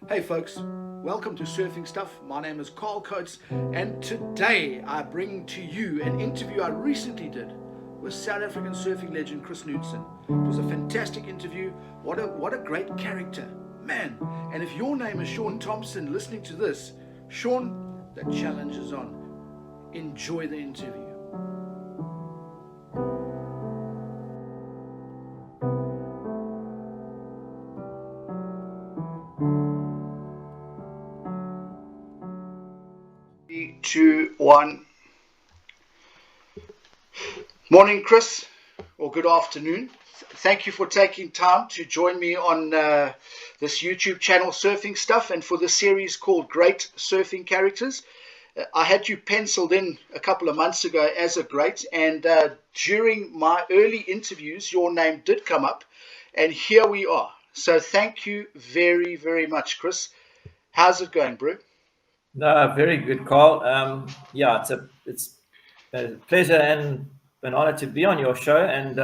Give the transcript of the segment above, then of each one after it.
Hey folks, welcome to Surfing Stuff. My name is Karl Coates, and today I bring to you an interview I recently did with South African surfing legend Chris Knutsen. It was a fantastic interview. What a great character, man! And if your name is Shaun Tomson, listening to this, Shaun, the challenge is on. Enjoy the interview. 3, 2, 1. Morning, Chris, or good afternoon. Thank you for taking time to join me on this YouTube channel, Surfing Stuff, and for the series called Great Surfing Characters. I had you penciled in a couple of months ago as a great, and during my early interviews, your name did come up, and here we are. So thank you very, very much, Chris. How's it going, bro? No, very good, Carl. Yeah, it's a pleasure and an honor to be on your show, and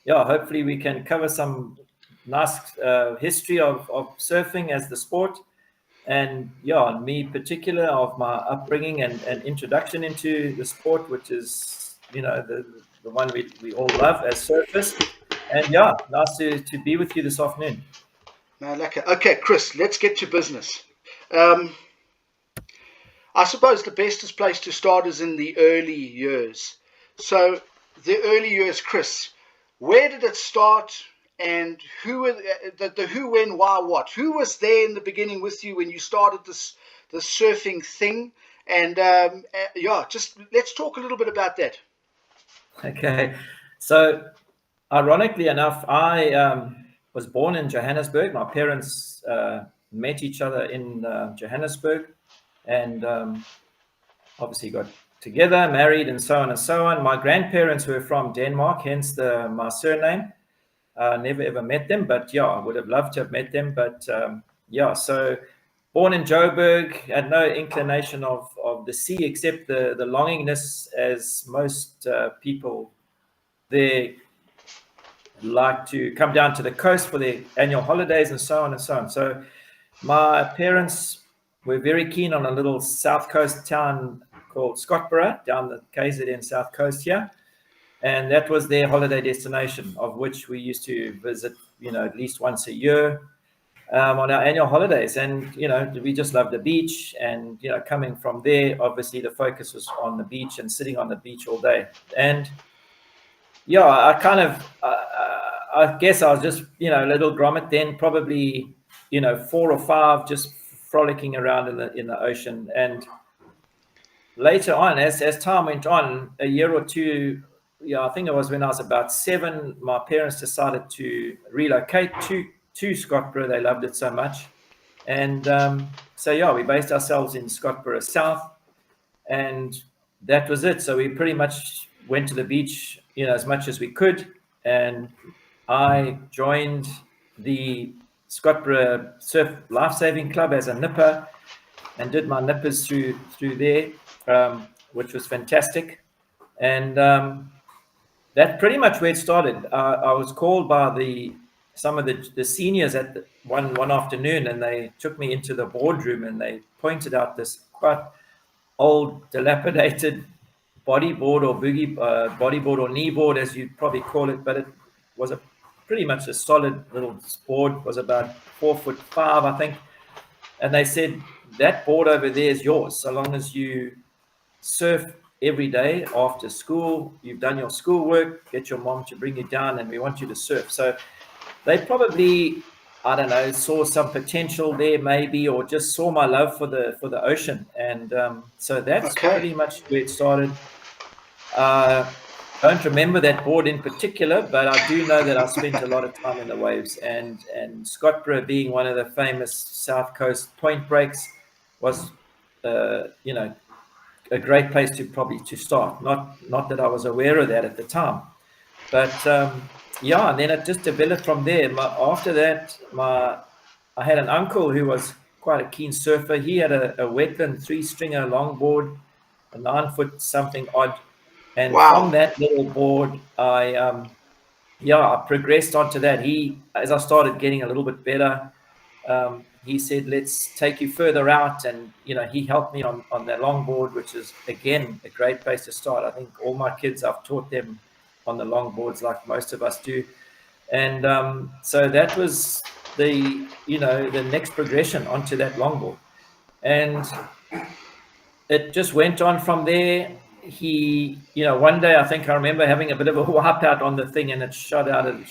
yeah, hopefully we can cover some nice history of surfing as the sport, and yeah, me particular of my upbringing and introduction into the sport, which is the one we all love as surfers, and yeah, nice to be with you this afternoon. No, okay, Chris, let's get to business. Um, I suppose the bestest place to start is in the early years. So, the early years, Chris, where did it start, and who were the who, when, why, what? Who was there in the beginning with you when you started the surfing thing? And yeah, just let's talk a little bit about that. Okay, so ironically enough, I was born in Johannesburg. My parents met each other in Johannesburg, and obviously got together, married, and so on and so on. My grandparents were from Denmark, hence my surname. Never ever met them, but yeah, I would have loved to have met them. But yeah, so born in Joburg, had no inclination of the sea except the longingness, as most people there like to come down to the coast for their annual holidays and so on and so on. So my parents were very keen on a little south coast town called Scottsboro down the KZN south coast here. And that was their holiday destination, of which we used to visit, at least once a year on our annual holidays. And, we just loved the beach. And, coming from there, obviously the focus was on the beach and sitting on the beach all day. And yeah, I guess I was just, a little grommet then, probably, 4 or 5, just frolicking around in the ocean. And later on, as time went on, a year or two, yeah, I think it was when I was about 7, my parents decided to relocate to Scottsboro. They loved it so much. And so, yeah, we based ourselves in Scottsboro South, and that was it. So we pretty much went to the beach, as much as we could. And I joined the Scottsboro Surf Lifesaving Club as a nipper, and did my nippers through there, which was fantastic. And that's pretty much where it started. I was called by some of the seniors at one afternoon, and they took me into the boardroom, and they pointed out this quite old, dilapidated bodyboard or bodyboard or kneeboard, as you'd probably call it, but it was pretty much a solid little board. Was about 4'5", I think. And they said, that board over there is yours, so long as you surf every day after school, you've done your schoolwork, get your mom to bring you down, and we want you to surf. So they probably, I don't know, saw some potential there maybe, or just saw my love for the ocean. And so that's Okay. pretty much where it started. Don't remember that board in particular, but I do know that I spent a lot of time in the waves, and Scottsboro, being one of the famous South Coast point breaks, was a great place to start. Not that I was aware of that at the time, but yeah, and then it just developed from there. After that, I had an uncle who was quite a keen surfer. He had a wetland 3-stringer longboard, a 9 foot something odd. And from Wow. that little board, I progressed onto that. As I started getting a little bit better, he said, let's take you further out. And, he helped me on that longboard, which is, again, a great place to start. I think all my kids, I've taught them on the longboards like most of us do. And so that was the next progression onto that longboard. And it just went on from there. One day I think I remember having a bit of a wipeout on the thing, and it shot and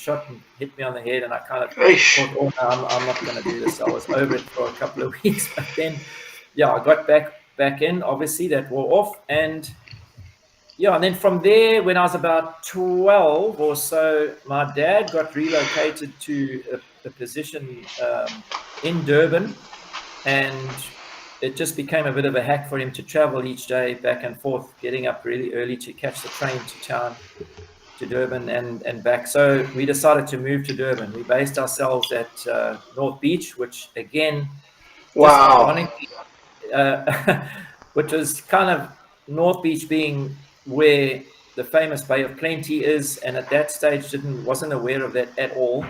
hit me on the head, and I kind of thought, oh, no, I'm not going to do this. I was over it for a couple of weeks, but then, I got back in. Obviously, that wore off, and then from there, when I was about 12 or so, my dad got relocated to a position in Durban, and it just became a bit of a hack for him to travel each day back and forth, getting up really early to catch the train to town, to Durban and back. So we decided to move to Durban. We based ourselves at North Beach, which again, just ironically, which was kind of North Beach being where the famous Bay of Plenty is, and at that stage wasn't aware of that at all.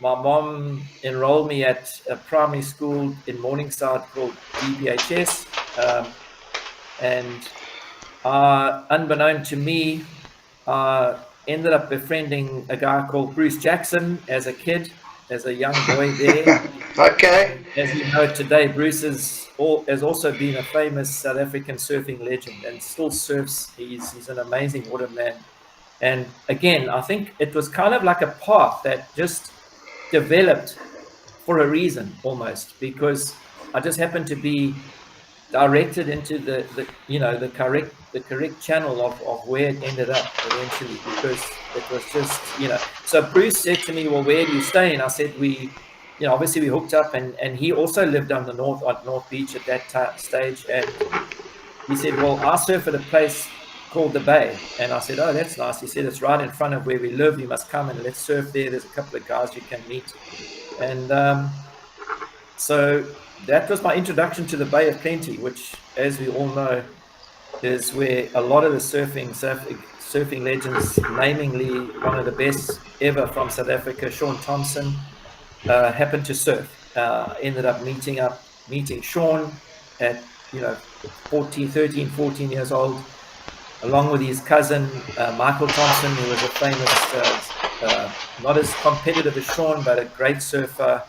My mom enrolled me at a primary school in Morningside called DBHS, and unbeknown to me, ended up befriending a guy called Bruce Jackson as a kid, as a young boy there. Okay. As you know today, Bruce has also been a famous South African surfing legend and still surfs. He's an amazing waterman. And again, I think it was kind of like a path that just developed for a reason, almost, because I just happened to be directed into the correct channel of where it ended up eventually, because it was just, so Bruce said to me, well, where do you stay? And I said, obviously we hooked up, and he also lived on North Beach at that stage, and he said, well, I surf at a place called the Bay. And I said, oh, that's nice. He said, it's right in front of where we live. You must come and let's surf there. There's a couple of guys you can meet. And so that was my introduction to the Bay of Plenty, which, as we all know, is where a lot of the surfing legends, namely one of the best ever from South Africa, Shaun Tomson, happened to surf. Ended up meeting Shaun at 13, 14 years old, along with his cousin, Michael Thompson, who was a famous, not as competitive as Shaun, but a great surfer.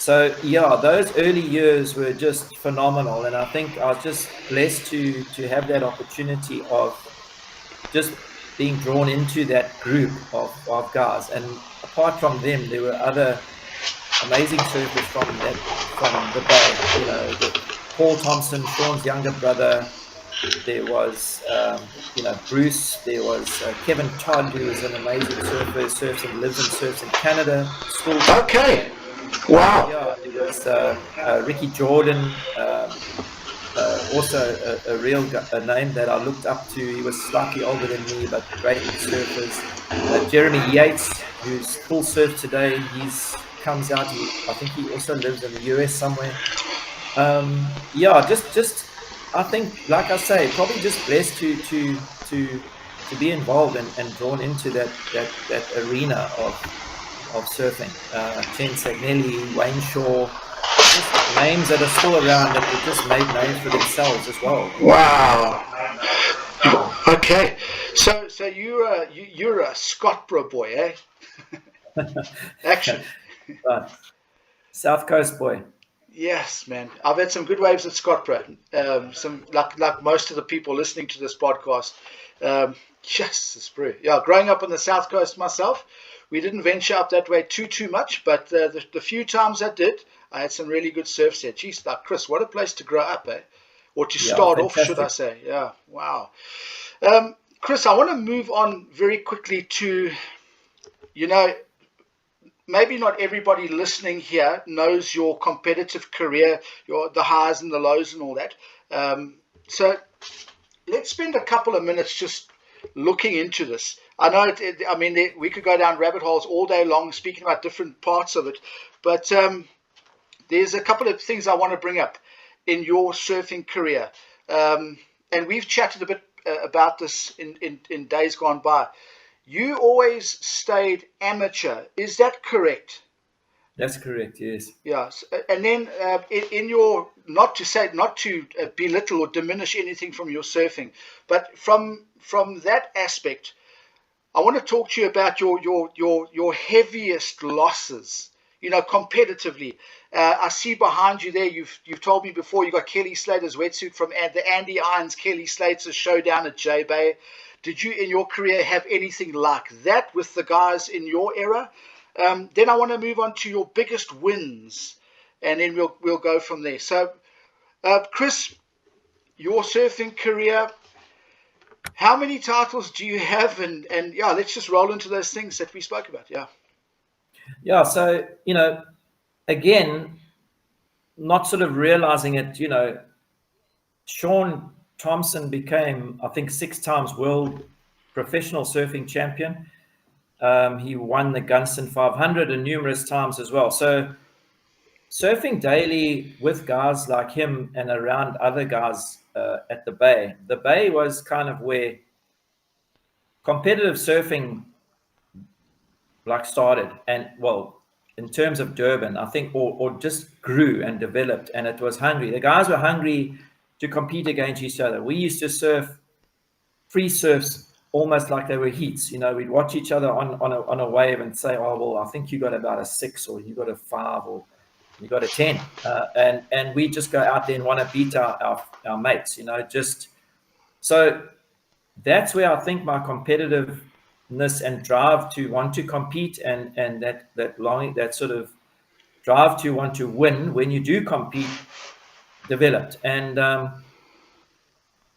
Those early years were just phenomenal. And I think I was just blessed to have that opportunity of just being drawn into that group of guys. And apart from them, there were other amazing surfers from the Bay. Paul Thompson, Shaun's younger brother. There was, Bruce. There was Kevin Todd, who is an amazing surfer, surfs and lives and surfs in Canada. Still. Okay. Wow. Yeah, there was Ricky Jordan, also a real name that I looked up to. He was slightly older than me, but great surfers. Jeremy Yates, who's still surfs today. He's comes out. I think he also lives in the US somewhere. Just I think, like I say, probably just blessed to be involved and drawn into that arena of surfing. Chen Sagnelli, Wayne Shaw, just names that are still around that have just made names for themselves as well. Wow. Okay, so you're a Scottsboro boy, eh? Actually. South Coast boy. Yes, man. I've had some good waves at Scottsboro. Some like most of the people listening to this podcast. Yes, it's brilliant. Yeah, growing up on the South Coast myself, we didn't venture up that way too much, but the few times I did, I had some really good surf sets. Geez, like Chris, what a place to grow up, eh? Or to start off, should I say? Yeah, wow. Chris, I want to move on very quickly to, maybe not everybody listening here knows your competitive career, the highs and the lows and all that. So let's spend a couple of minutes just looking into this. I know, we could go down rabbit holes all day long speaking about different parts of it, but there's a couple of things I want to bring up in your surfing career. And we've chatted a bit about this in days gone by. you always stayed amateur. Is that correct? That's correct, yes. Yes. And then in your, not to belittle or diminish anything from your surfing, but from that aspect, I want to talk to you about your heaviest losses, competitively. I see behind you there, you've told me before, you got Kelly Slater's wetsuit from the Andy Irons Kelly Slater's showdown at J Bay. Did you in your career have anything like that with the guys in your era? Then I want to move on to your biggest wins, and then we'll go from there. So, Chris, your surfing career, how many titles do you have? And yeah, let's just roll into those things that we spoke about. Yeah. Yeah. So, again, not sort of realizing it, Shaun Tomson became, I think, 6 times world professional surfing champion. He won the Knutsen 500 and numerous times as well. So surfing daily with guys like him and around other guys at the Bay was kind of where competitive surfing started. And well, in terms of Durban, I think, or just grew and developed, and it was hungry. The guys were hungry to compete against each other. We used to surf free surfs almost like they were heats. We'd watch each other on a wave and say, oh, well, I think you got about a 6, or you got a 5, or you got a 10. And we just go out there and want to beat our mates, just. So that's where I think my competitiveness and drive to want to compete and that sort of drive to want to win when you do compete developed. And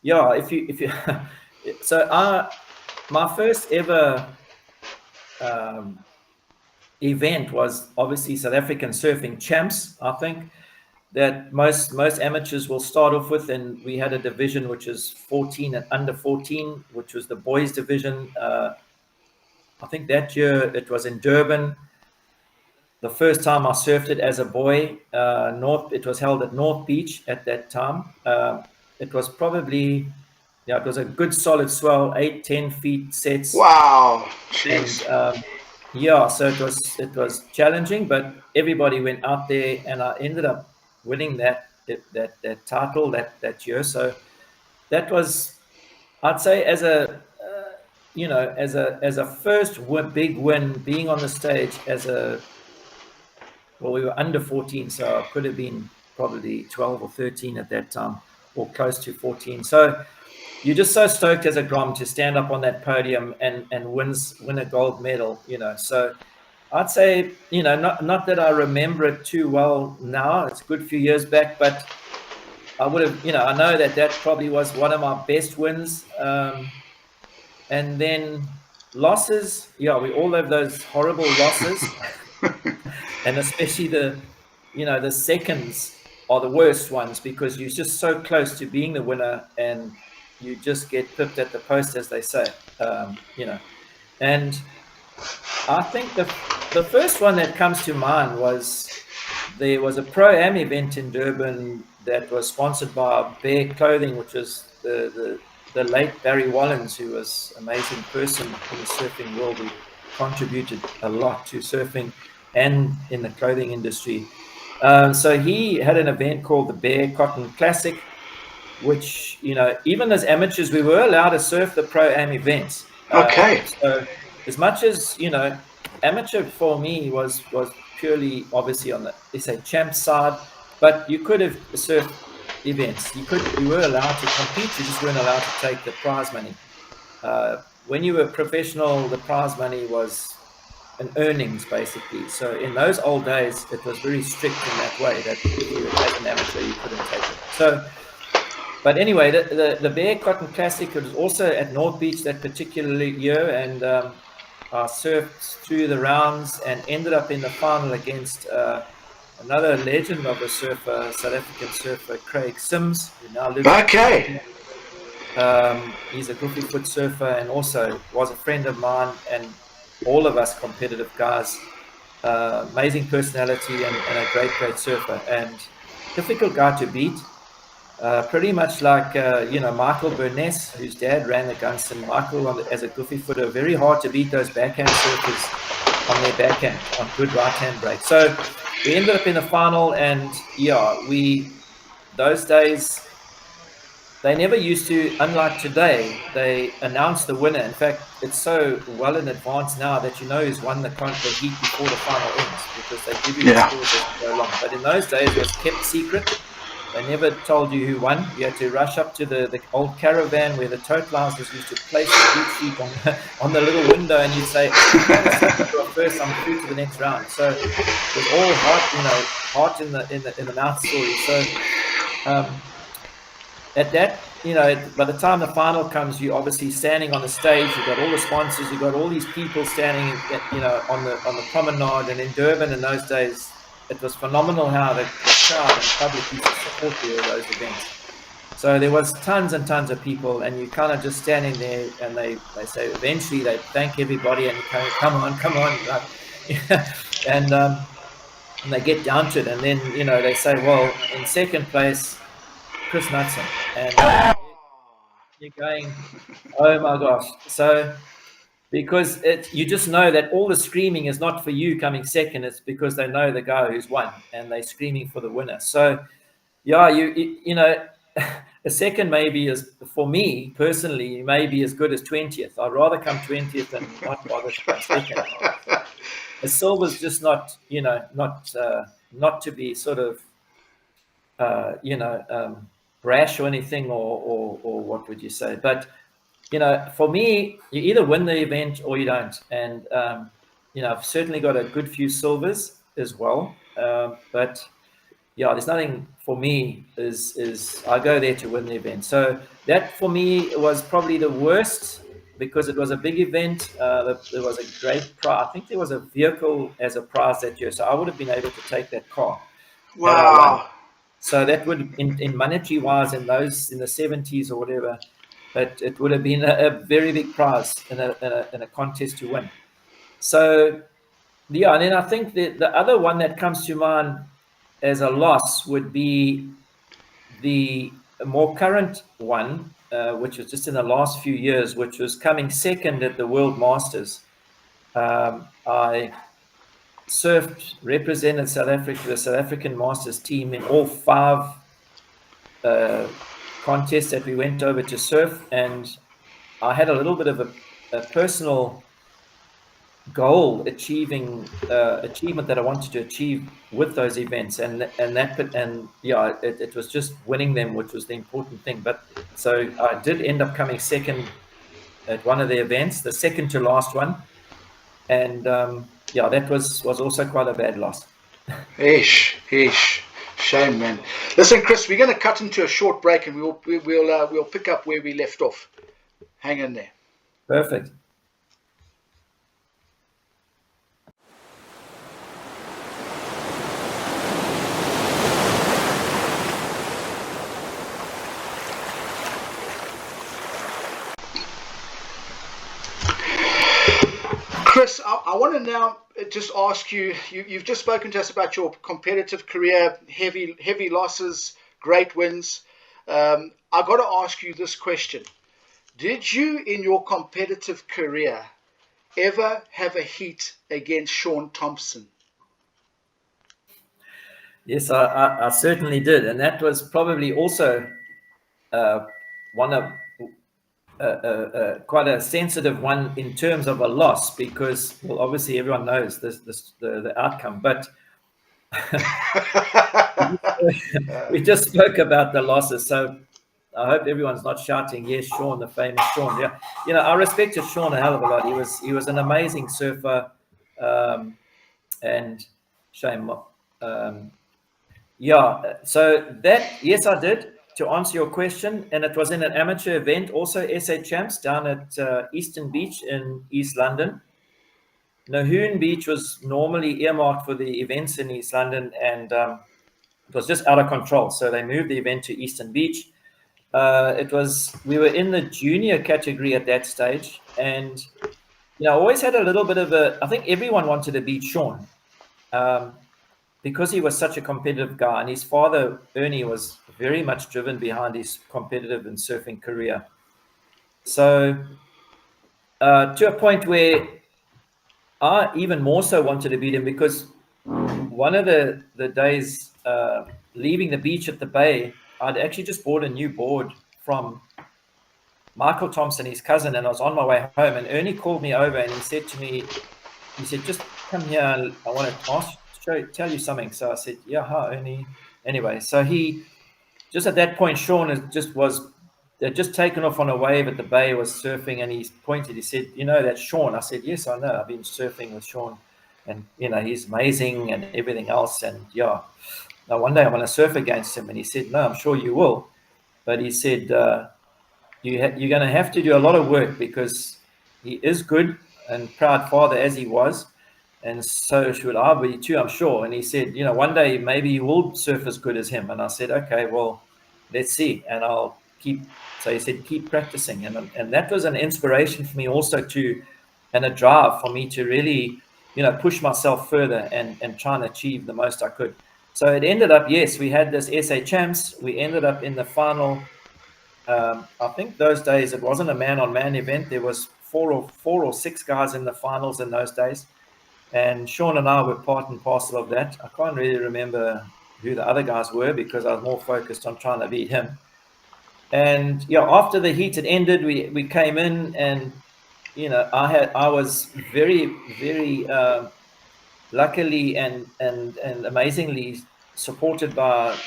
yeah, if you so my first ever event was obviously South African Surfing Champs. I think that most amateurs will start off with, and we had a division which is 14 and under 14, which was the boys division. I think that year it was in Durban. The first time I surfed it as a boy, it was held at North Beach at that time. It was probably, it was a good solid swell, 8-10 feet sets. Wow. Jeez. And yeah, so it was challenging, but everybody went out there, and I ended up winning that title that year. So that was, I'd say, as a first big win, being on the stage we were under 14, so I could have been probably 12 or 13 at that time, or close to 14. So you're just so stoked as a Grom to stand up on that podium and win a gold medal, So I'd say, not that I remember it too well now. It's a good few years back, but I would have, I know that probably was one of my best wins. And then losses, yeah, we all have those horrible losses. And especially the seconds are the worst ones, because you're just so close to being the winner and you just get pipped at the post, as they say, And I think the first one that comes to mind was there was a Pro-Am event in Durban that was sponsored by Bear Clothing, which was the late Barry Wallens, who was an amazing person in the surfing world, who contributed a lot to surfing and in the clothing industry. So he had an event called the Bear Cotton Classic, which, even as amateurs, we were allowed to surf the Pro-Am events. Okay. So as much as, amateur for me was purely obviously on the SA Champs side, but you could have surfed events. You were allowed to compete, you just weren't allowed to take the prize money. When you were professional, the prize money was an earnings, basically. So in those old days, it was very strict in that way, that if you were as an amateur, you couldn't take it. So, but anyway, the Bear Cotton Classic, it was also at North Beach that particular year, and I surfed through the rounds and ended up in the final against another legend of a surfer, South African surfer, Craig Sims, who now lives. Okay. He's a goofy foot surfer and also was a friend of mine, and all of us competitive guys. Amazing personality and a great surfer, and difficult guy to beat. Pretty much like, Michael Burness, whose dad ran the Gunston. Michael, as a goofy footer, very hard to beat those backhand surfers on their backhand, on good right-hand break. So we ended up in the final, and those days, they never used to, unlike today, they announce the winner. In fact, it's so well in advance now that you know who's won the heat before the final ends, because they give you the scores as you go along. But in those days, it was kept secret. They never told you who won. You had to rush up to the old caravan where the totalizers used to place the heat sheet on the little window, and you'd say, first, I'm through to the next round. So it was all heart in the mouth story. So at that, by the time the final comes, you're obviously standing on the stage. You've got all the sponsors. You've got all these people standing, on the promenade. And in Durban in those days, it was phenomenal how the crowd and public used to support those events. So there was tons and tons of people, and you kind of just standing there, and they say eventually they thank everybody, and you kind of come on, and they get down to it, and then they say, well, in second place, Chris Knutsen, and you're going, oh my gosh. So because you just know that all the screaming is not for you coming second, it's because they know the guy who's won, and they're screaming for the winner. So yeah, a second maybe is, for me personally, maybe as good as 20th. I'd rather come 20th than not bother to come second. A silver's just not to be sort of brash or anything, or what would you say? But for me, you either win the event or you don't. And I've certainly got a good few silvers as well. But yeah, there's nothing for me is I go there to win the event. So that for me was probably the worst, because it was a big event. There was a great prize. I think there was a vehicle as a prize that year, so I would have been able to take that car. Wow. So that would, in monetary wise, in the 70s or whatever, it would have been a very big prize in a contest to win. So yeah, and then I think the other one that comes to mind as a loss would be the more current one, which was just in the last few years, which was coming second at the World Masters. I represented South Africa, the South African Masters team, in all 5 contests that we went over to surf, and I had a little bit of a personal goal achievement that I wanted to achieve with those events, and it was just winning them, which was the important thing. But so I did end up coming second at one of the events, the second to last one, and that was also quite a bad loss. Shame, man. Listen, Chris, we're going to cut into a short break, and we'll pick up where we left off. Hang in there. Perfect. Chris, I want to now just ask you, you've just spoken to us about your competitive career, heavy losses, great wins. I've got to ask you this question. Did you, in your competitive career, ever have a heat against Shaun Tomson? Yes, I certainly did. And that was probably also one of quite a sensitive one in terms of a loss, because, well, obviously everyone knows the outcome, but we just spoke about the losses. So I hope everyone's not shouting, yes, Shaun, the famous Shaun. Yeah, I respected Shaun a hell of a lot. He was an amazing surfer, and shame. So that, yes, I did, to answer your question, and it was in an amateur event, also SA Champs, down at Eastern Beach in East London. Nahoon Beach was normally earmarked for the events in East London, and it was just out of control. So they moved the event to Eastern Beach. We were in the junior category at that stage, and I always had a little bit of I think everyone wanted to beat Shaun, because he was such a competitive guy, and his father, Ernie, was very much driven behind his competitive and surfing career. So to a point where I even more so wanted to beat him, because one of the days leaving the beach at the bay, I'd actually just bought a new board from Michael Thompson, his cousin, and I was on my way home, and Ernie called me over and he said to me, he said, just come here, and I want to tell you something. So I said, yeah, hi, Ernie. Anyway, so he, just at that point, Shaun had just taken off on a wave at the bay, was surfing, and he pointed, he said, you know, that's Shaun. I said, yes, I know, I've been surfing with Shaun, and, you know, he's amazing and everything else, and yeah, now one day I want to surf against him. And he said, no, I'm sure you will. But he said, you're going to have to do a lot of work, because he is good and proud father as he was, and so should I be too, I'm sure. And he said, you know, one day maybe you will surf as good as him. And I said, okay, well, let's see, and I'll keep. So he said, keep practicing, and that was an inspiration for me also and a drive for me to really, you know, push myself further and try and achieve the most I could. So it ended up, yes, we had this SA Champs. We ended up in the final. I think those days it wasn't a man-on-man event. There was four or six guys in the finals in those days, and Shaun and I were part and parcel of that. I can't really remember who the other guys were, because I was more focused on trying to beat him. And yeah, after the heat had ended, we came in, and you know, I was very, very luckily and amazingly supported by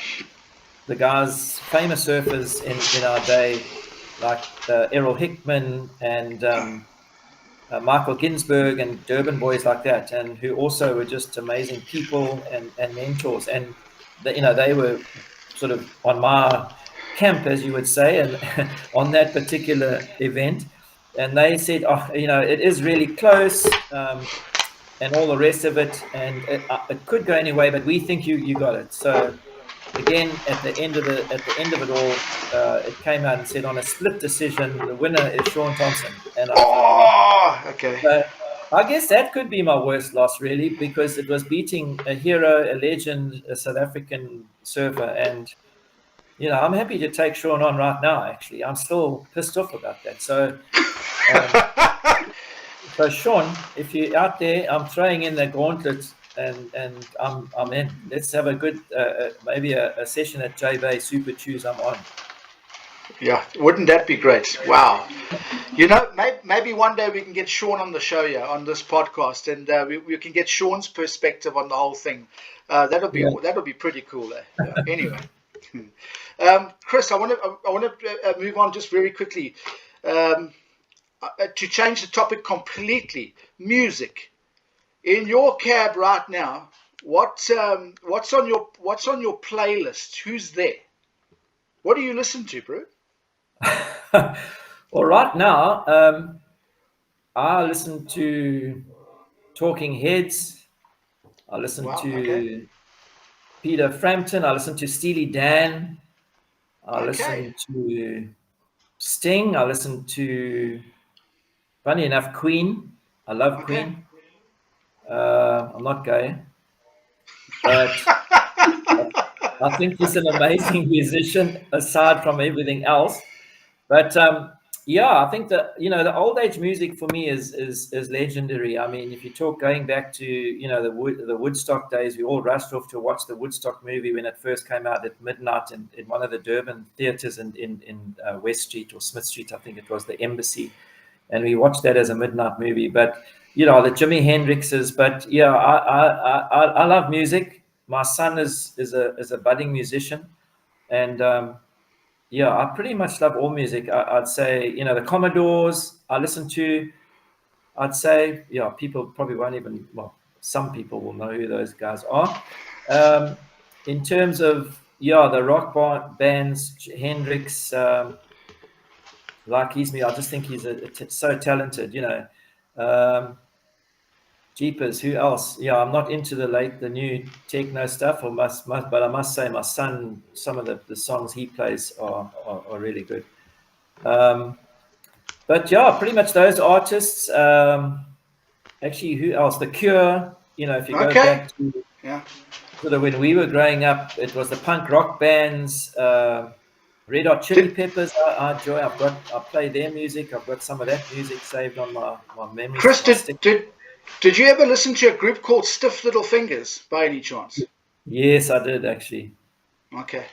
the guys, famous surfers in our day, like Errol Hickman and Michael Ginsberg and Durban boys like that, and who also were just amazing people and mentors. And you know, they were sort of on my camp, as you would say, and on that particular event. And they said, oh, you know, it is really close, and all the rest of it, and it could go anyway, but we think you got it. So again, at the end of it all, it came out and said, on a split decision, the winner is Shaun Tomson. And okay. I guess that could be my worst loss, really, because it was beating a hero, a legend, a South African surfer. And you know, I'm happy to take Shaun on right now. Actually, I'm still pissed off about that. So Shaun, if you're out there, I'm throwing in the gauntlet, and I'm in. Let's have a good maybe a session at J Bay Super Tues. I'm on. Yeah, wouldn't that be great? Wow. You know, maybe one day we can get Shaun on the show here on this podcast, and we can get Shaun's perspective on the whole thing. That'll be pretty cool. Yeah. Anyway, Chris, I want to move on just very quickly. To change the topic completely, music. In your cab right now, what's on your playlist? Who's there? What do you listen to, bro? Well, right now, I listen to Talking Heads. I listen to Peter Frampton. I listen to Steely Dan. I listen to Sting. I listen to, funny enough, Queen. I love Queen. I'm not gay, but I think he's an amazing musician aside from everything else. But yeah, I think that, you know, the old age music for me is legendary. I mean, if you talk going back to, you know, the Woodstock days, we all rushed off to watch the Woodstock movie when it first came out at midnight in one of the Durban theaters in West Street or Smith Street, I think it was, the Embassy, and we watched that as a midnight movie. But you know, the Jimi Hendrixes. But yeah, I love music. My son is a budding musician, and yeah, I pretty much love all music. I'd say, you know, the Commodores I listen to. I'd say, yeah, people probably won't even, well, some people will know who those guys are. In terms of, yeah, the rock bands, Hendrix, like he's me. I just think he's so talented, you know. Jeepers, who else? Yeah, I'm not into the new techno stuff, but I must say my son, some of the songs he plays are really good. But yeah, pretty much those artists. Actually, who else? The Cure. You know, if you go back to sort of when we were growing up, it was the punk rock bands, Red Hot Chili Did, Peppers. I enjoy. I play their music. I've got some of that music saved on my memories, Chris, my stick. did you ever listen to a group called Stiff Little Fingers by any chance? Yes, I did actually. Okay.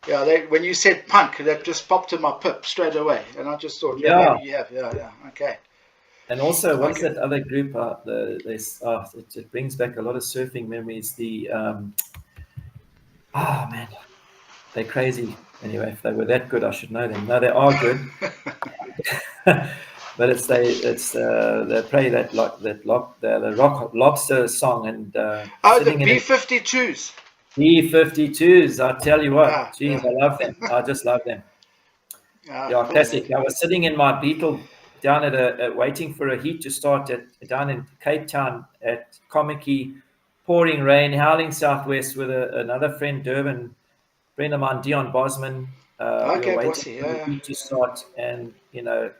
Yeah, when you said punk, that just popped in my pip straight away, and I just thought, yeah, Yeah, maybe you have. Yeah. Okay. and also what is Okay. that other group? It brings back a lot of surfing memories. Oh man, they're crazy. Anyway, if they were that good, I should know them. No, they are good. But they play the rock lobster song and Oh, the sitting in a B-52s. B-52s. I tell you Yeah, what, geez, yeah. I love them. I just love them. Ah, Yeah, cool, man. classic. I was sitting in my Beetle down waiting for a heat to start down in Cape Town at Komiki, pouring rain, howling southwest with another friend, Durban, friend of mine, Dion Bosman. We were Okay, waiting bossy. for the Yeah, heat to start, and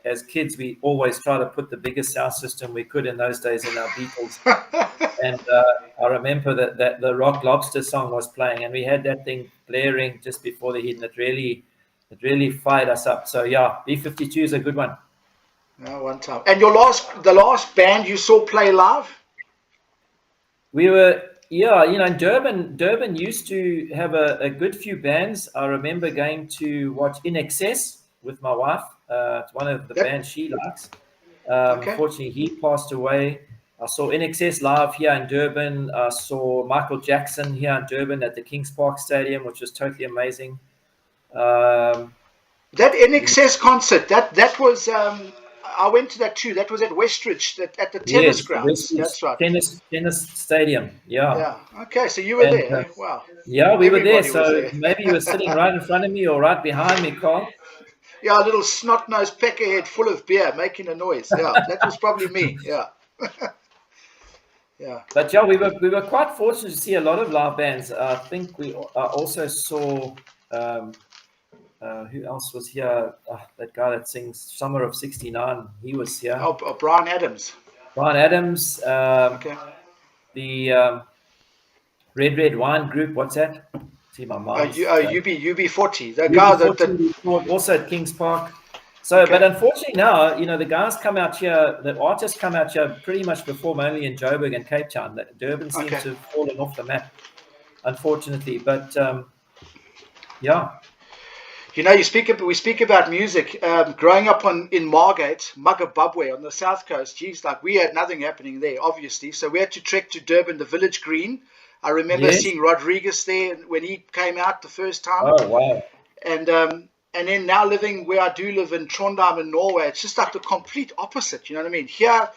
as kids, we always try to put the biggest sound system we could in those days in our Beatles. yeah. And I remember that the Rock Lobster song was playing, and we had that thing blaring just before the heat, and it really fired us up. So yeah, B-52 is a good one. No, one time. And the last band you saw play live? We were, yeah, in Durban used to have a good few bands. I remember going to watch In Excess with my wife. It's one of the That bands she likes. okay. Unfortunately, he passed away. I saw In Excess live here in Durban. I saw Michael Jackson here in Durban at the Kings Park Stadium, which was totally amazing. That The NXS concert, that was I went to that too. That was at Westridge, at the tennis Yes, the grounds. Westwood That's right. tennis stadium. Yeah, Yeah. Okay, so you were and there, eh? Wow. yeah, we were there. Everybody was So there. maybe you were sitting right in front of me or right behind me, Carl. Yeah, a little snot-nosed peckerhead full of beer making a noise. Yeah, that was probably me. Yeah. Yeah. But yeah, we were quite fortunate to see a lot of live bands. I think we also saw who else was here? That guy that sings "Summer of '69." He was here. Oh, Brian Adams. Brian Adams, Okay. the Red Wine Group. What's that? See, my mind's going. UB40. The guy that UB40 also at Kings Park. So, but okay. unfortunately now, the guys come out here, the artists come out here pretty much perform only in Joburg and Cape Town. Durban seems Okay. to have fallen off the map, unfortunately. But yeah, We speak about music. Growing up in Margate, Mugabubwe on the south coast, geez, like we had nothing happening there, obviously. So we had to trek to Durban, the Village Green. I remember yes. seeing Rodriguez there when he came out the first time. Oh wow. And then now living where I do live in Trondheim in Norway, it's just like the complete opposite. You know what I mean? Here,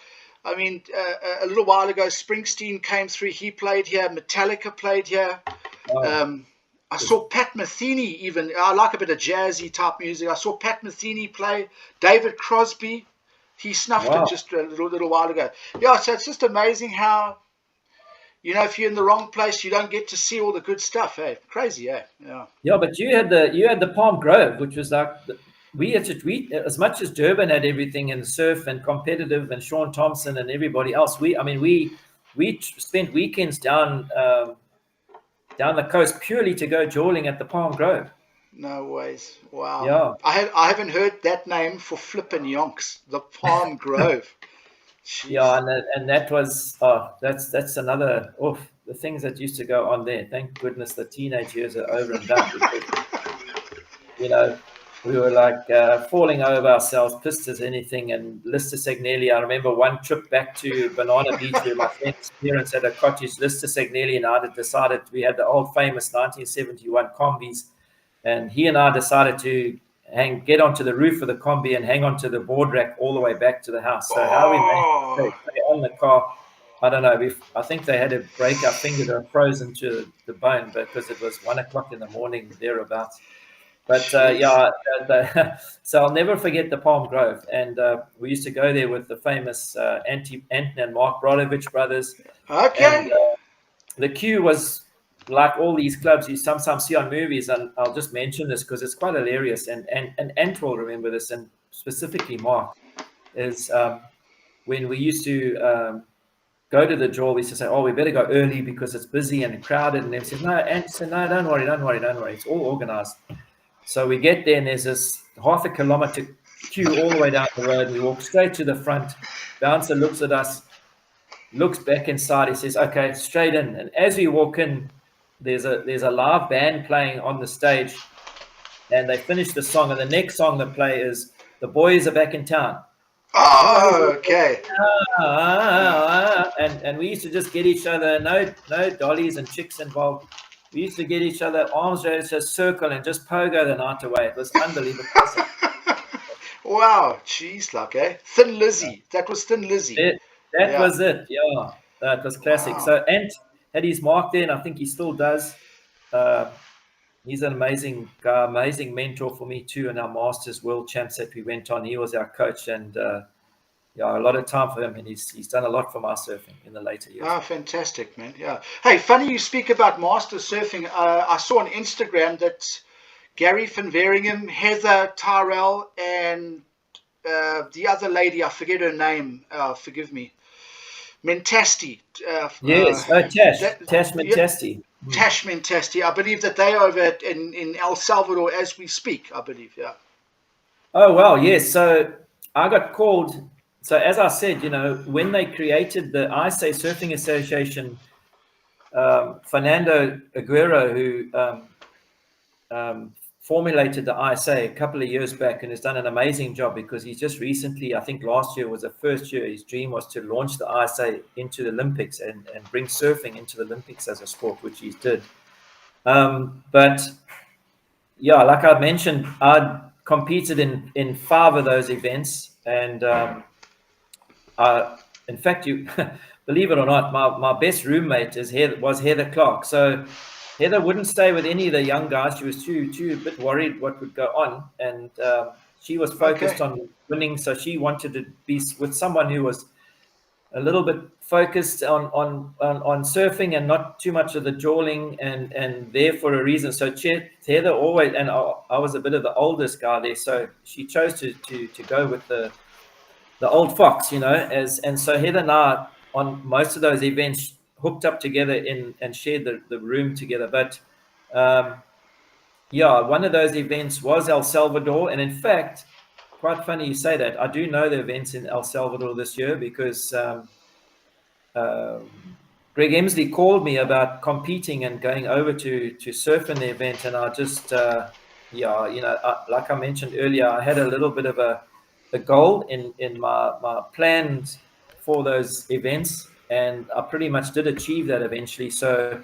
a little while ago, Springsteen came through. He played here. Metallica played here. Oh, I saw Pat Metheny even. I like a bit of jazzy type music. I saw Pat Metheny play. David Crosby, he snuffed it wow. just a little while ago. Yeah, so it's just amazing how, if you're in the wrong place, you don't get to see all the good stuff. Hey, crazy, eh? Yeah. Yeah, but you had the Palm Grove, which was like we as much as Durban had everything and surf and competitive and Shaun Tomson and everybody else. We spent weekends down the coast purely to go jawling at the Palm Grove. No ways. Wow. Yeah, I haven't heard that name for flippin' yonks. The Palm Grove. yeah, Jeez. and that was that's another the things that used to go on there. Thank goodness the teenage years are over and done because you know we were like falling over ourselves, pissed as anything. And Lister Segnelli, I remember one trip back to Banana Beach where my friend's parents had a cottage. Lister Segnelli and I had decided we had the old famous 1971 combis, and he and I decided to get onto the roof of the combi and hang onto the board rack all the way back to the house. So how we managed to Oh, stay on the car, I don't know. I think they had to break our finger to frozen to the bone because it was 1 o'clock in the morning thereabouts. But jeez. yeah, so I'll never forget the Palm Grove, and we used to go there with the famous Anton and Mark Brodovich brothers, and Okay. the queue was like all these clubs you sometimes see on movies, and I'll just mention this because it's quite hilarious, and Ant will remember this, and specifically Mark, is when we used to go to the draw, we used to say, oh, we better go early because it's busy and crowded. And they said, no, Ant said, no, don't worry. It's all organized. So we get there and there's this half a kilometer queue all the way down the road. We walk straight to the front. Bouncer looks at us, looks back inside. He says, okay, straight in. And as we walk in, there's a live band playing on the stage, and they finish the song. And the next song they play is "The Boys Are Back in Town." Oh, okay. And we used to just get each other, no dollies and chicks involved. We used to get each other arms raised, just circle and just pogo the night away. It was unbelievable. Wow, jeez, like, Thin Lizzy. That was Thin Lizzy. That was it. Yeah, that was classic. Wow. So Ant had his mark there, and I think he still does. He's an amazing guy, amazing mentor for me too. In our Masters World Champs that we went on, he was our coach, and yeah, a lot of time for him, and he's done a lot for my surfing in the later years. Ah, fantastic, man. Yeah. Hey, funny you speak about master surfing. I saw on Instagram that Gary van Veringhem, Heather Tyrell, and the other lady, I forget her name. Forgive me. Mentasti. Yes, Tash Mentasti. Tash Mentasti. I believe that they are over in El Salvador as we speak, I believe, yeah. Oh, wow, yes. So I got called. So as I said, when they created the ISA Surfing Association, Fernando Aguero, who formulated the ISA a couple of years back and has done an amazing job, because he's just recently, I think last year was the first year, his dream was to launch the ISA into the Olympics and bring surfing into the Olympics as a sport, which he did. But yeah, like I mentioned, I competed in 5 of those events, and in fact, you believe it or not, my best roommate was Heather Clark. So Heather wouldn't stay with any of the young guys. She was too a bit worried what would go on, and she was focused on winning. So she wanted to be with someone who was a little bit focused on surfing and not too much of the jawling, and there for a reason. So Heather always, and I was a bit of the oldest guy there, so she chose to go with the old fox, and so Heather and I on most of those events hooked up together and shared the room together. But yeah, one of those events was El Salvador, and in fact, quite funny you say that. I do know the events in El Salvador this year, because Greg Emsley called me about competing and going over to surf in the event, and I just like I mentioned earlier, I had a little bit of a goal in my plans for those events, and I pretty much did achieve that eventually. So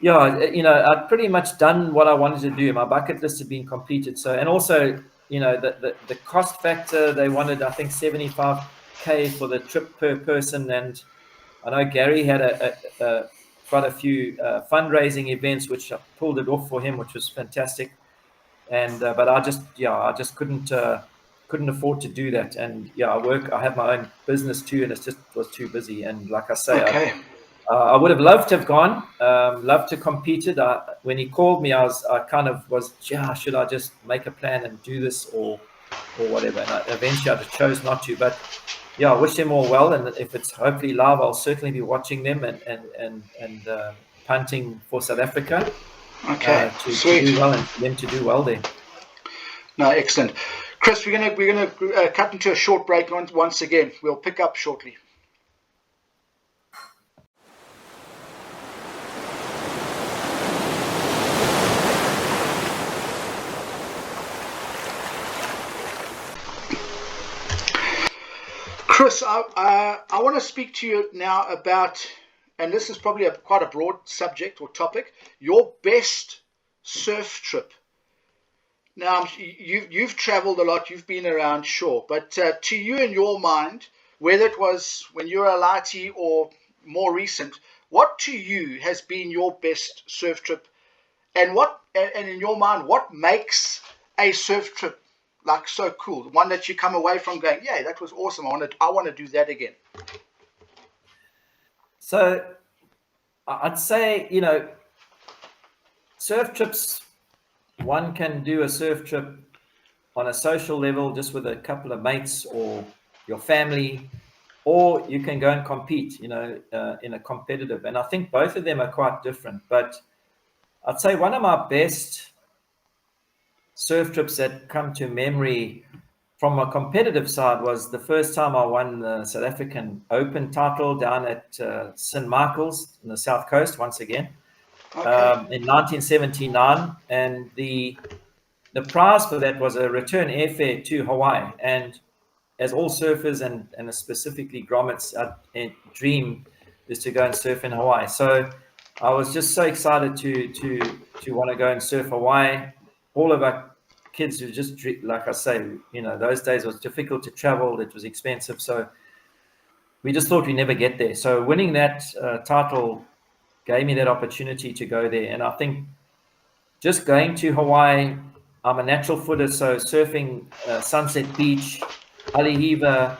yeah, I'd pretty much done what I wanted to do. My bucket list had been completed. So, and also, the cost factor, they wanted, I think, 75K for the trip per person. And I know Gary had quite a few fundraising events, which I pulled it off for him, which was fantastic. And but I just couldn't afford to do that. And yeah, I have my own business too, and it just was too busy. And like I say, I would have loved to have gone, loved to competed. When he called me, I kind of was, should I just make a plan and do this or whatever? And eventually I just chose not to. But yeah, I wish them all well. And if it's hopefully live, I'll certainly be watching them and punting for South Africa. Okay, to do well, and for them to do well there. No, excellent. Chris, we're gonna cut into a short break once again. We'll pick up shortly. Chris, I want to speak to you now about, and this is probably quite a broad subject or topic, your best surf trip. Now, you've traveled a lot, you've been around, sure, but to you, in your mind, whether it was when you were a lighty or more recent, what to you has been your best surf trip, and in your mind, what makes a surf trip like so cool? One that you come away from going, yeah, that was awesome. I want to do that again. So I'd say, surf trips, one can do a surf trip on a social level, just with a couple of mates or your family. or you can go and compete, in a competitive. And I think both of them are quite different. But I'd say one of my best surf trips that come to memory from a competitive side was the first time I won the South African Open title down at St. Michael's in the South Coast once again, in 1979. And the prize for that was a return airfare to Hawaii. And as all surfers and specifically grommets dream is to go and surf in Hawaii. So I was just so excited to want to go and surf Hawaii. All of our kids who just, like I say, those days it was difficult to travel. It was expensive. So we just thought we'd never get there. So winning that title gave me that opportunity to go there. And I think just going to Hawaii, I'm a natural footer, so surfing Sunset Beach, Alihiva,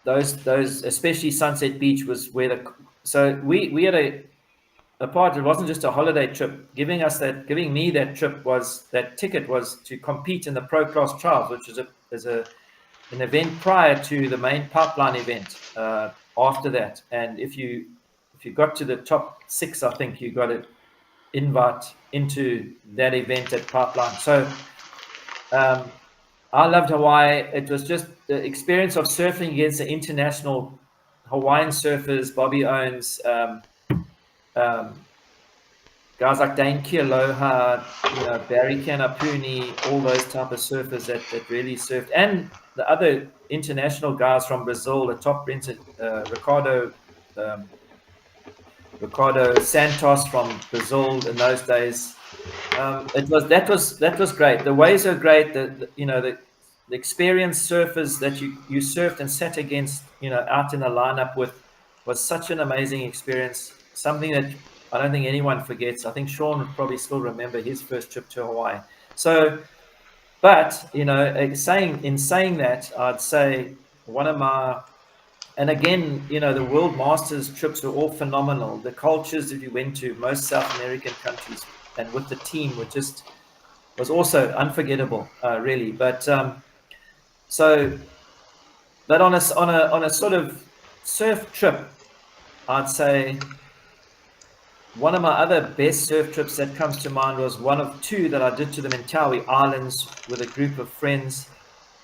those especially Sunset Beach was where so we had a part. It wasn't just a holiday trip. Giving me that ticket was to compete in the Pro Class Trials, which is an event prior to the main pipeline event. After that, and if you got to the top 6, I think you got an invite into that event at pipeline. So I loved Hawaii. It was just the experience of surfing against the international Hawaiian surfers, Bobby Owens, guys like Dane Kealoha, Barry Kanapuni, all those type of surfers that really surfed, and the other international guys from Brazil, the top Ricardo Santos from Brazil in those days. That was great. The waves are great. The experienced surfers that you surfed and sat against, out in a lineup with, was such an amazing experience. Something that I don't think anyone forgets. I think Shaun would probably still remember his first trip to Hawaii. So, but saying that, I'd say one of my, and again, the World Masters trips were all phenomenal. The cultures that you went to, most South American countries, and with the team was also unforgettable, really. But but on a sort of surf trip, I'd say one of my other best surf trips that comes to mind was one of 2 that I did to the Mentawai Islands with a group of friends.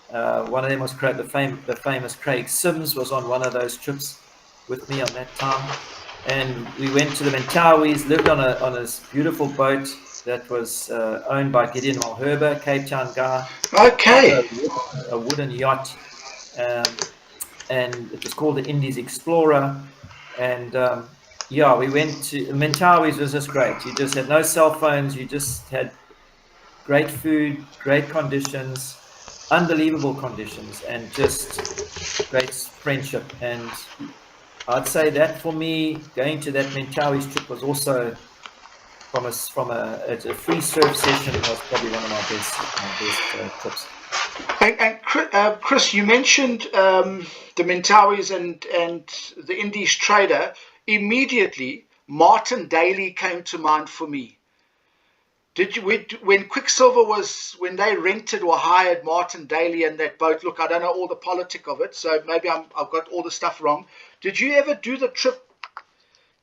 One of them was the famous Craig Sims was on one of those trips with me on that time. And we went to the Mentawais, lived on this beautiful boat that was owned by Gideon Malherbe, Cape Town guy. Okay. A wooden yacht. And it was called the Indies Explorer. And we went to Mentawais. Was just great. You just had no cell phones. You just had great food, great conditions, unbelievable conditions, and just great friendship. And I'd say that for me, going to that Mentawais trip was also from a free surf session was probably one of my best trips. And Chris, you mentioned the Mentawais and the Indies Trader. Immediately, Martin Daly came to mind for me. When Quicksilver when they rented or hired Martin Daly and that boat? Look, I don't know all the politic of it, so maybe I've got all the stuff wrong. Did you ever do the trip?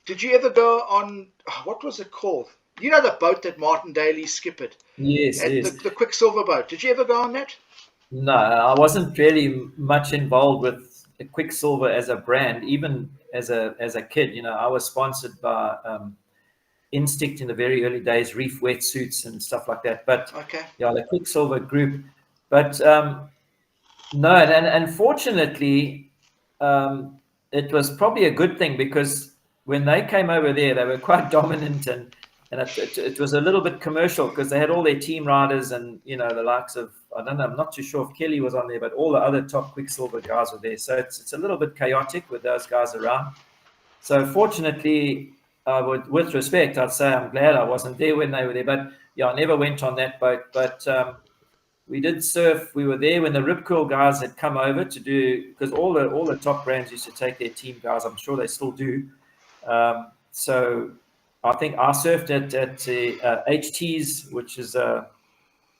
Did you ever go on, what was it called? The boat that Martin Daly skippered? Yes. The Quicksilver boat. Did you ever go on that? No, I wasn't really much involved with Quicksilver as a brand, even as a kid. I was sponsored by Instinct in the very early days, Reef wetsuits and stuff like that. But the Quicksilver group. But no, and unfortunately, it was probably a good thing, because when they came over there, they were quite dominant, and it was a little bit commercial, because they had all their team riders and the likes of, I don't know, I'm not too sure if Kelly was on there, but all the other top Quicksilver guys were there. So it's a little bit chaotic with those guys around. So fortunately, with respect, I'd say I'm glad I wasn't there when they were there. But I never went on that boat. But we did surf. We were there when the Rip Curl guys had come over to do, because all the top brands used to take their team guys. I'm sure they still do. So I think I surfed at HT's, which is a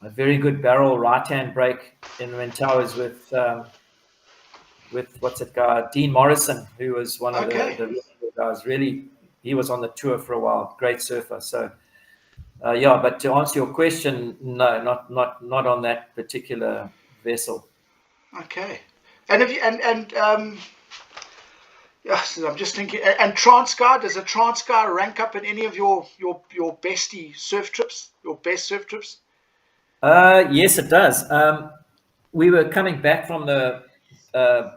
very good barrel right-hand break in Mentawais with what's that guy, Dean Morrison, who was one of Okay. the guys. Really, he was on the tour for a while. Great surfer. So yeah, but to answer your question, no, not on that particular vessel. Okay. And have you yes, I'm just thinking. And Transcar, does a Transcar rank up in any of your bestie surf trips, your best surf trips? Yes, it does. We were coming back from the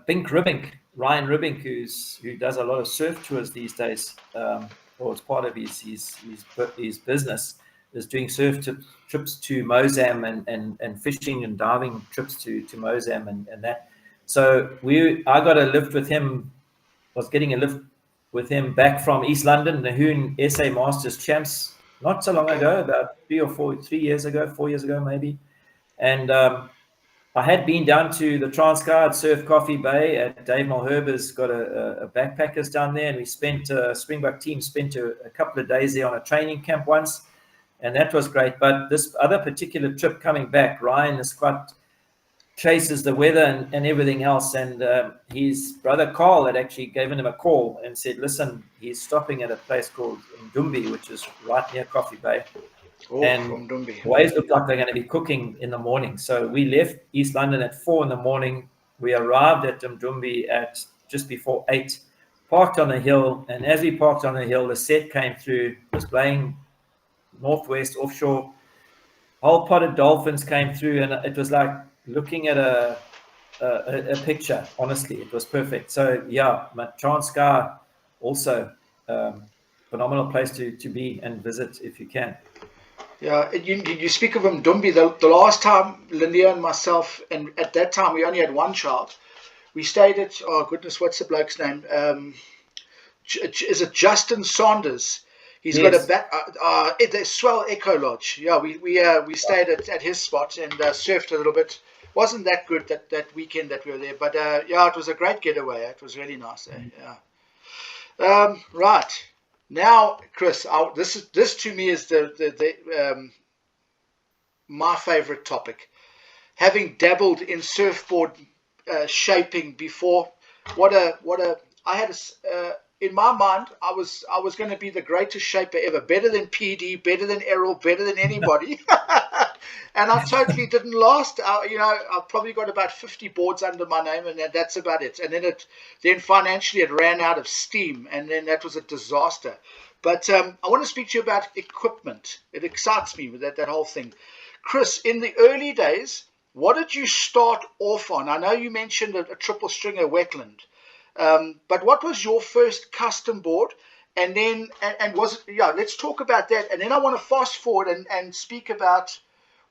Bink Ribbink, Ryan Ribbink, who does a lot of surf tours these days, or it's part of his business, is doing trips to Mozam and fishing and diving trips to Mozam and that. So I got a lift with him. Was getting a lift with him back from East London, the Hoon SA Masters Champs, not so long ago, about 3 years ago, 4 years ago maybe. And I had been down to the Transcar at Surf Coffee Bay at Dave Mulherber's got a backpackers down there, and we spent Springbok team spent a couple of days there on a training camp once, and that was great. But this other particular trip coming back, Ryan is quite chases the weather and everything else, and his brother Karl had actually given him a call and said, listen, he's stopping at a place called Ndumbi, which is right near Coffee Bay. And the waves look like they're going to be cooking in the morning. So we left East London at 4 a.m. We arrived at Ndumbi at just before 8, parked on a hill, and as we parked on the hill, the set came through, was blowing northwest offshore. A whole pot of dolphins came through, and it was like looking at a picture. Honestly, it was perfect. So yeah, Transcar also phenomenal place to be and visit if you can. Yeah, you speak of Ndumbi. The last time Linnea and myself, and at that time we only had one child, we stayed at, oh goodness, what's the bloke's name? Is it Justin Saunders? He's got a swell Eco Lodge. Yeah, we stayed at his spot and surfed a little bit. Wasn't that good that weekend that we were there, but yeah, it was a great getaway. It was really nice. Yeah. Right now, Chris, this to me is the my favorite topic. Having dabbled in surfboard shaping before, I had in my mind, I was going to be the greatest shaper ever, better than PD, better than Errol, better than anybody. And I totally didn't last. I've probably got about 50 boards under my name, and that's about it. And then financially it ran out of steam, and then that was a disaster. But I want to speak to you about equipment. It excites me with that whole thing. Chris, in the early days, what did you start off on? I know you mentioned a triple stringer wetland. But what was your first custom board? And then, let's talk about that. And then I want to fast forward and speak about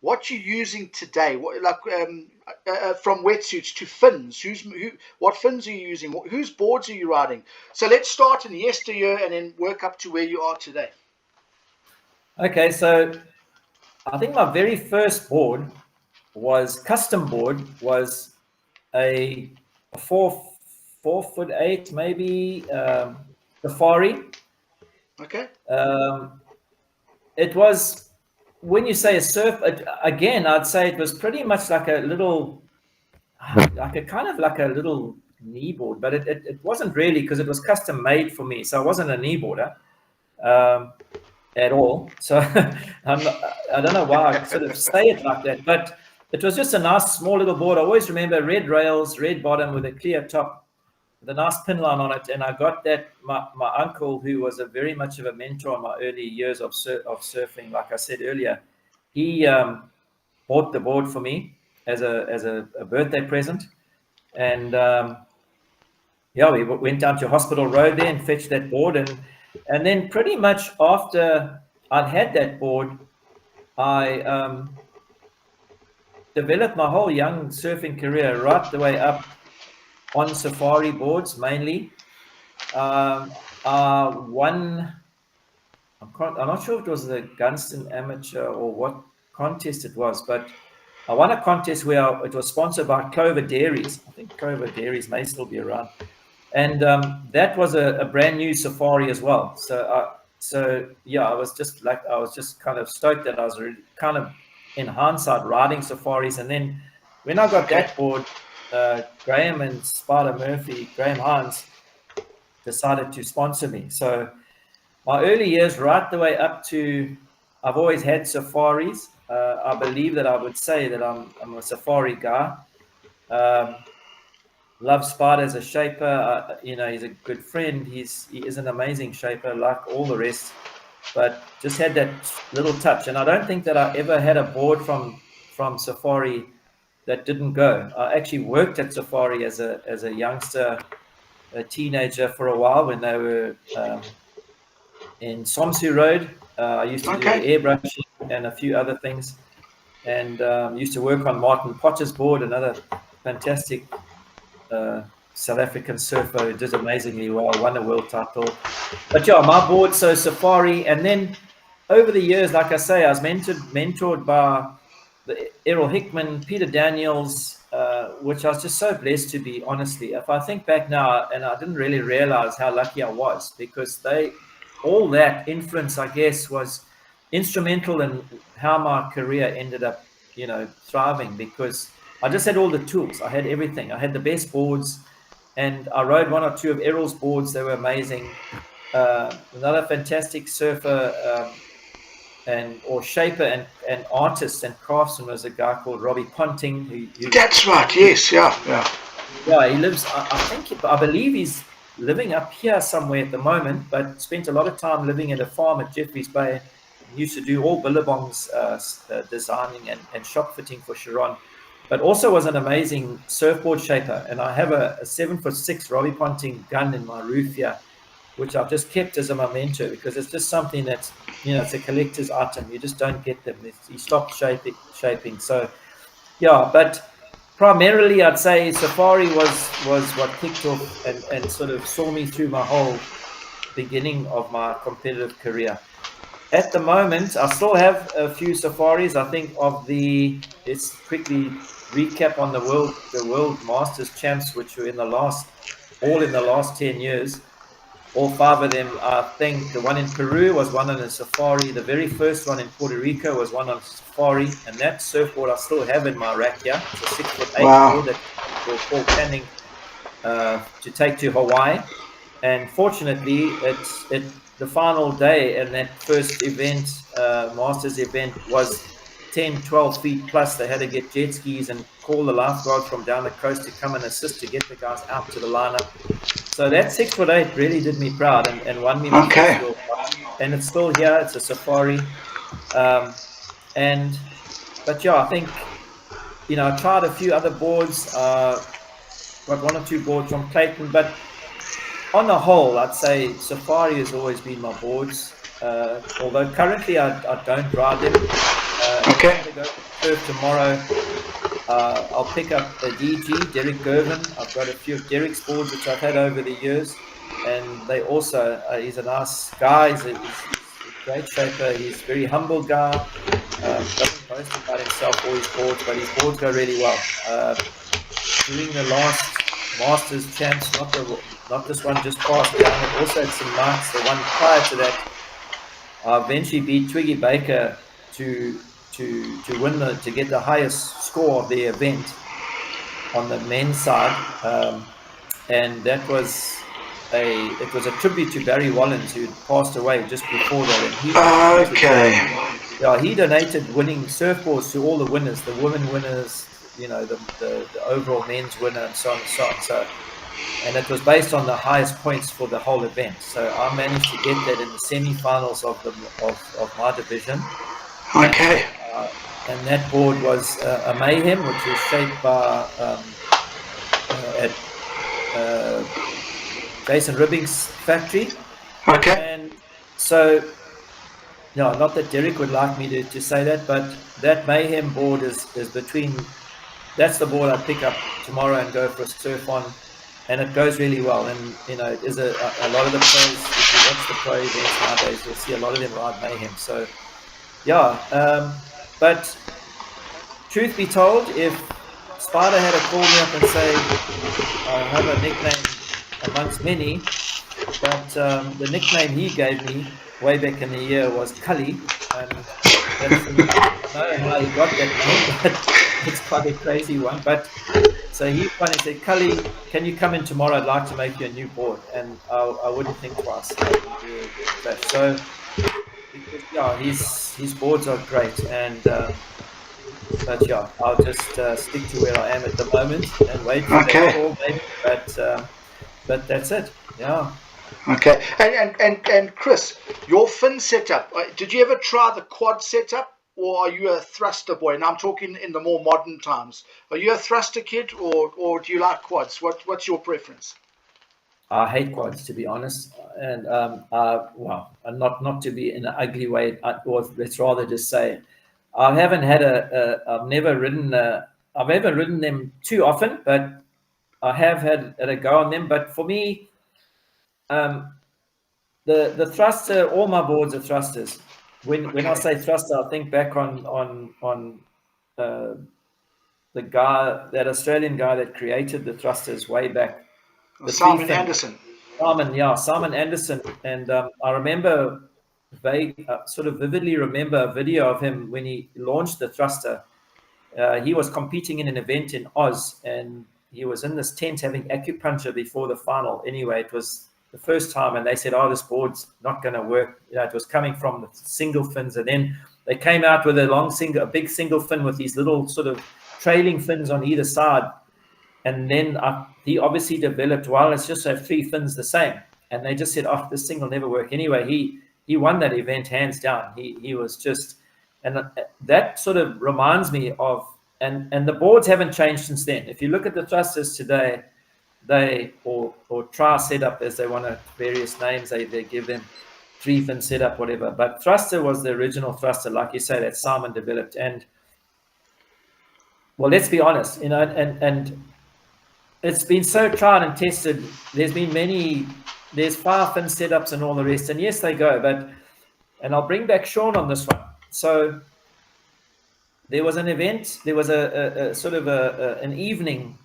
what you're using today. From wetsuits to fins. What fins are you using? Whose boards are you riding? So let's start in yesteryear and then work up to where you are today. Okay, so I think my very first board custom board was a 4'8" maybe Safari. Okay. It was, when you say a surf, again, I'd say it was pretty much like a little, like a little knee board, but it wasn't really, because it was custom made for me. So I wasn't a knee boarder at all. So I don't know why I sort of say it like that, but it was just a nice small little board. I always remember red rails, red bottom with a clear top, with a nice pin line on it. And I got that, my uncle, who was very much of a mentor in my early years of surfing, like I said earlier, he bought the board for me as a birthday present. And we went down to Hospital Road there and fetched that board. And then pretty much after I'd had that board, I developed my whole young surfing career right the way up on safari boards mainly. I won, I'm not sure if it was the Gunston Amateur or what contest it was, but I won a contest where it was sponsored by Clover Dairies. I think Clover Dairies may still be around. And that was a brand new safari as well. So I was just kind of stoked that I was really kind of, in hindsight, riding safaris. And then when I got that board, Graham and Spider Murphy, Graham Hines, decided to sponsor me. So my early years, right the way up to, I've always had safaris. I believe that I would say that I'm a safari guy. Love Spider as a shaper. He's a good friend. He is an amazing shaper, like all the rest. But just had that little touch, and I don't think that I ever had a board from Safari that didn't go. I actually worked at Safari as a youngster, a teenager for a while when they were in Somsu Road. I used to do airbrushing and a few other things, and used to work on Martin Potter's board, another fantastic South African surfer who did amazingly well, won a world title. But yeah, my board, so Safari, and then over the years, like I say, I was mentored by Errol Hickman, Peter Daniels, which I was just so blessed to be, honestly. If I think back now, and I didn't really realize how lucky I was, because all that influence, I guess, was instrumental in how my career ended up, thriving, because I just had all the tools. I had everything. I had the best boards, and I rode one or two of Errol's boards. They were amazing. Another fantastic surfer or shaper and artist and craftsman was a guy called Robbie Ponting. That's right. Yes. Yeah. Yeah. He lives. I believe he's living up here somewhere at the moment, but spent a lot of time living at a farm at Jeffreys Bay. He used to do all billabongs designing and shop fitting for Sharon, but also was an amazing surfboard shaper. And I have a 7'6" Robbie Ponting gun in my roof here, which I've just kept as a memento, because it's just something that's, it's a collector's item. You just don't get them. He stopped shaping. So, yeah, but primarily I'd say Safari was what kicked off and sort of saw me through my whole beginning of my competitive career. At the moment, I still have a few safaris. I think let's quickly recap on the World Masters champs, which were in the last 10 years. All 5 of them, I think the one in Peru was one on a safari. The very first one in Puerto Rico was one on a safari. And that surfboard I still have in my rack here. It's a 6'8" board that Paul Canning to take to Hawaii. And fortunately, the final day and that first event, Masters event, was 10, 12 feet plus. They had to get jet skis and call the lifeguards from down the coast to come and assist to get the guys out to the lineup. So that 6'8" really did me proud and won me my first World Cup. And it's still here. It's a safari. But yeah, I think, I tried a few other boards, got 1 or 2 boards from Clayton, but on the whole, I'd say safari has always been my boards. Although currently I don't ride them. I'm going to go surf tomorrow. I'll pick up a DG, Derek Gervin. I've got a few of Derek's boards which I've had over the years, and they also, he's a nice guy. He's a great shaper. He's a very humble guy. Doesn't boast about himself or his boards, but his boards go really well. During the last Masters champs, not this one just passed down, but also had some nights. The one prior to that, I eventually beat Twiggy Baker to win to get the highest score of the event on the men's side, and that was it was a tribute to Barry Wallens, who passed away just before that. And he donated winning surfboards to all the winners, the women winners, the overall men's winner, and so on and so on. So, and it was based on the highest points for the whole event. So I managed to get that in the semi-finals of my division. Okay. And that board was a Mayhem, which was shaped by at Jason Ribbing's factory. Okay. And so, not that Derek would like me to say that, but that Mayhem board is between. That's the board I pick up tomorrow and go for a surf on, and it goes really well. And it is a lot of the pros. If you watch the pro events nowadays, you'll see a lot of them ride Mayhem. So, but truth be told, if Spider had called me up and say, I have a nickname amongst many, but the nickname he gave me way back in the year was Cully, and I don't know how he got that name, but it's quite a crazy one. But so he finally said, Cully, can you come in tomorrow? I'd like to make you a new board. And I wouldn't think twice. I wouldn't do a flash. So, because, yeah, his boards are great. And, but yeah, I'll just stick to where I am at the moment and wait for that Okay. call maybe. But that's it. Yeah. Okay. And Chris, your fin setup, did you ever try the quad setup, or are you a thruster boy? And I'm talking in the more modern times. Are you a thruster kid, or do you like quads? What's your preference? I hate quads, to be honest, and well, and not to be in an ugly way, or let's rather just say, I haven't had I've never ridden, I've ever ridden them too often, but I have had a go on them. But for me, um, the thruster, all my boards are thrusters. When I Okay. say thruster, I think back on uh, the guy, that Australian guy that created the thrusters way back, the three Simon fin. Anderson. Simon Anderson, and I remember sort of vividly remember a video of him when he launched the thruster. He was competing in an event in Oz, and he was in this tent having acupuncture before the final. Anyway, it was the first time, and they said, "Oh, this board's not going to work." You know, it was coming from the single fins, and then they came out with a big single fin with these little sort of trailing fins on either side. And then he obviously developed, well, let's just have three fins the same. And they just said, oh, this thing will never work. Anyway, he won that event hands down. He was just, and that sort of reminds me of, and the boards haven't changed since then. If you look at the thrusters today, or try setup, as they want to, various names, they give them, three fin setup, whatever. But thruster was the original thruster, like you say, that Simon developed. And well, let's be honest, you know, and it's been so tried and tested. There's 5 fin setups and all the rest. And yes, they go, and I'll bring back Shaun on this one. So there was an event, there was a sort of an evening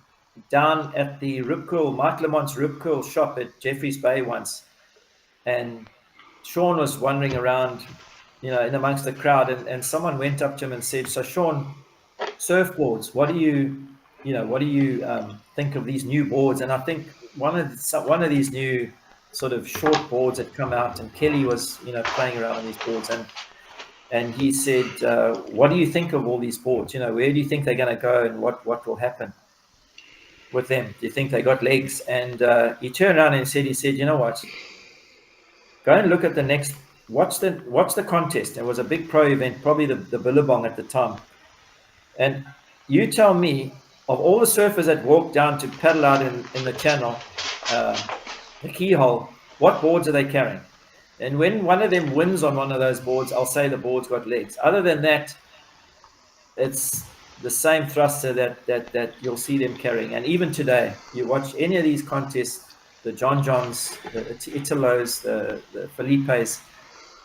down at the Mike Lamont's Rip Curl shop at Jeffreys Bay once. And Shaun was wandering around, you know, in amongst the crowd, and someone went up to him and said, so Shaun, surfboards, what do you think of these new boards? And I think one of these new sort of short boards had come out, and Kelly was, you know, playing around on these boards, and he said, what do you think of all these boards? You know, where do you think they're going to go, and what will happen with them? Do you think they got legs? And he turned around and he said, you know what, go and look at the next, watch the contest. It was a big pro event, probably the Billabong at the time. And you tell me, of all the surfers that walk down to paddle out in the channel, the keyhole, what boards are they carrying? And when one of them wins on one of those boards, I'll say the board's got legs. Other than that, it's the same thruster that you'll see them carrying. And even today, you watch any of these contests, the Johns, the Italos, the Felipes,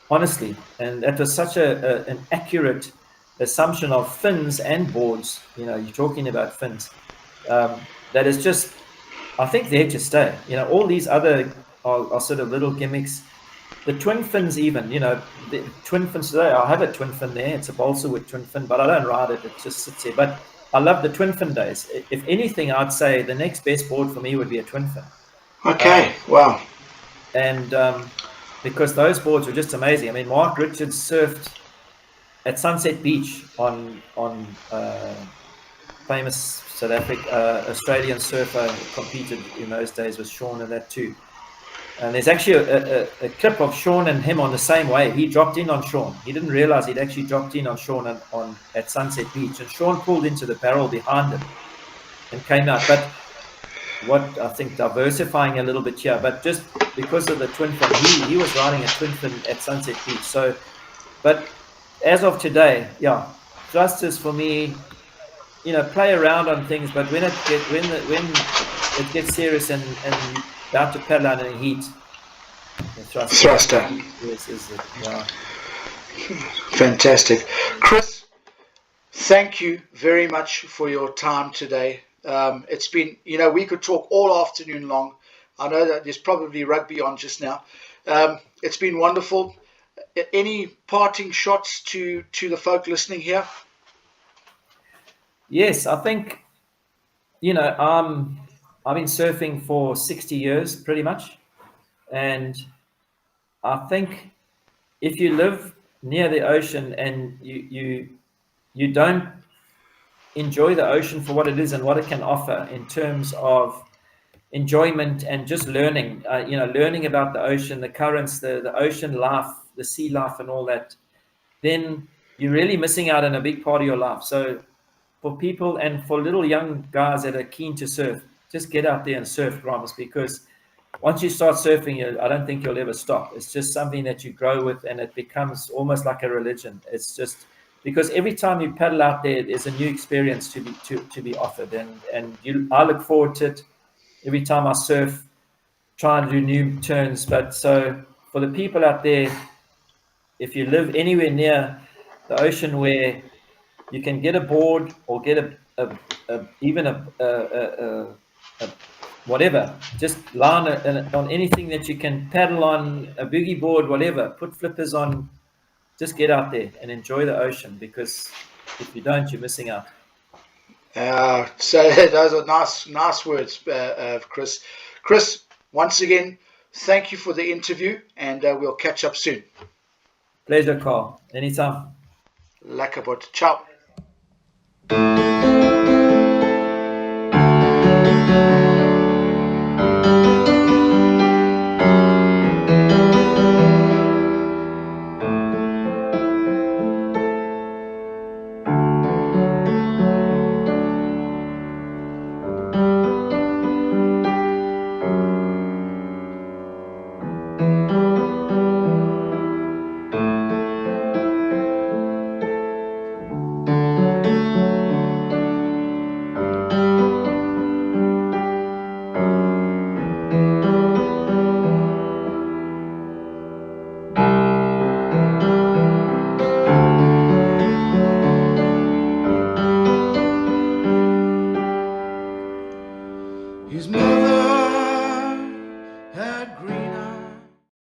honestly, and that was such an accurate assumption of fins and boards. You know, you're talking about fins. That is just, I think, there to stay. You know, all these other are sort of little gimmicks. The twin fins, even, you know, the twin fins today, I have a twin fin there. It's a balsa wood twin fin, but I don't ride it. It just sits there. But I love the twin fin days. If anything, I'd say the next best board for me would be a twin fin. Okay. Wow. And because those boards were just amazing. I mean, Mark Richards surfed at Sunset Beach on famous South Africa Australian surfer who competed in those days with Shaun and that too. And there's actually a clip of Shaun and him on the same wave. He dropped in on Shaun. He didn't realize he'd actually dropped in on Shaun at Sunset Beach, and Shaun pulled into the barrel behind him and came out. But what I think, diversifying a little bit here, but just because of the twin fin, he was riding a twin fin at Sunset Beach. So, but as of today, yeah, thrusters for me, you know, play around on things, but when it gets serious and you're about to paddle out in the heat, the Thruster. is yeah. Fantastic. Chris, thank you very much for your time today. It's been, you know, we could talk all afternoon long. I know that there's probably rugby on just now. It's been wonderful. Any parting shots to the folk listening here? Yes, I think, I've been surfing for 60 years pretty much. And I think if you live near the ocean and you don't enjoy the ocean for what it is and what it can offer in terms of enjoyment and just learning, learning about the ocean, the currents, the ocean life, the sea life, and all that, then you're really missing out on a big part of your life. So for people and for little young guys that are keen to surf, just get out there and surf, promise, because once you start surfing, I don't think you'll ever stop. It's just something that you grow with, and it becomes almost like a religion. It's just because every time you paddle out there, there's a new experience to be offered, and I look forward to it every time I surf, trying to do new turns. But so for the people out there, if you live anywhere near the ocean where you can get a board or get even a whatever, just line on anything that you can paddle on, a boogie board, whatever, put flippers on, just get out there and enjoy the ocean, because if you don't, you're missing out. So those are nice words, Chris. Chris, once again, thank you for the interview, and we'll catch up soon. Pleasure, Carl. Anytime. Lekker bot. Ciao.